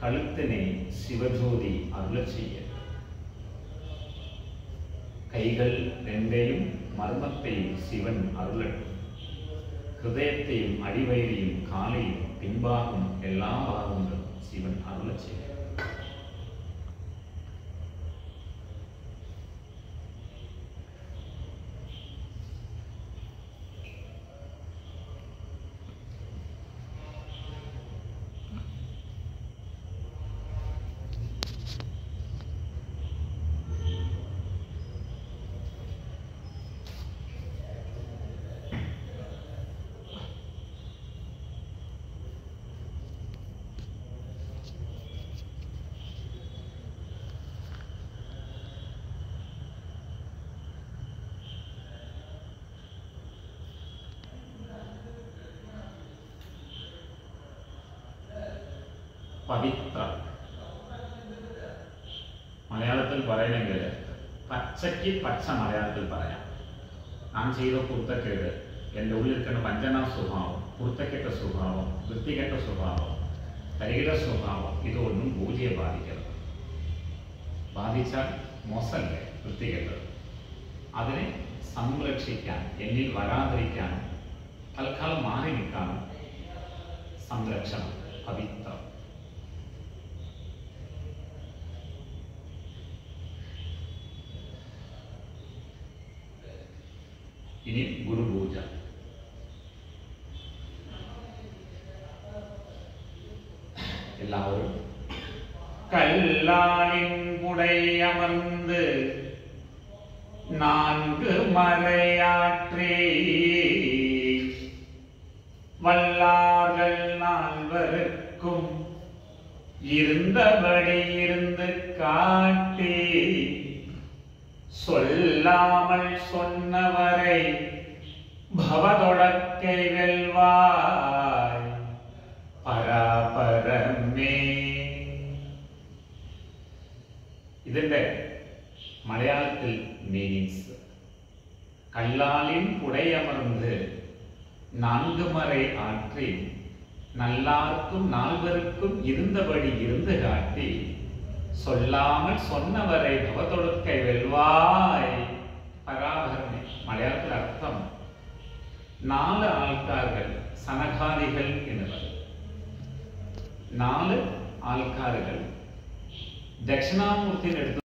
கழுத்தினை சிவஜோதி அருளச் செய்ய, கைகள் ரெண்டையும் மர்மத்தையும் சிவன் அருளட்டும், ஹிருதயத்தையும் அடிவயிறையும் காலையும் பின்பாகும் எல்லா பாகங்களும் சிவன் அருளச் செய்ய. പവിത്ര മലയാളത്തിൽ പറയണമെങ്കിൽ പച്ചയ്ക്ക് പച്ച മലയാളത്തിൽ പറയാം. ഞാൻ ചെയ്ത കുർത്തക്കേട്, എൻ്റെ ഉള്ളിരിക്കുന്ന വഞ്ചനാ സ്വഭാവം, കുർത്തക്കെട്ട സ്വഭാവം, വൃത്തികെട്ട സ്വഭാവം, തരികിട സ്വഭാവം, ഇതൊന്നും പൂജയെ ബാധിക്കരുത്. ബാധിച്ചാൽ മോശമല്ലേ, വൃത്തികെട്ടത്. അതിനെ സംരക്ഷിക്കാൻ, എന്നിൽ വരാതിരിക്കാനും തൽക്കാലം മാറി നിൽക്കാനും സംരക്ഷണം പവിത്രം. ഇനി ഗുരുപൂജ. എല്ലാവരും കല്ലാലിൻ പുടയമർന്ന് നാன்கு மறையாற்றே வல்லார்கள் நால்வருக்கும் இருந்தபடி இருந்து காட்டி சொல்லாமல் சொன்னவரை பவதொடக்கை வெல்வாய் பராபரமே. ഇതിന്റെ മലയാളത്തിൽ മീനിങ്സ്: கல்லாலின் புடையமர்ந்து நான்கு மறை ஆற்றி நல்லார்க்கும் நால்வருக்கும் இருந்தபடி இருந்து காட்டி சொல்லாமல் சொன்னவரை பவதொடுக்கை வெல்வாய் പരാഭരണി. മലയാളത്തിൽ അർത്ഥം 4 ആൾക്കാരുകൾ സനകാദികൾ എന്ന് പറയും. 4 ആൾക്കാരുകൾ ദക്ഷിണാമൂർത്തിനെടുത്ത്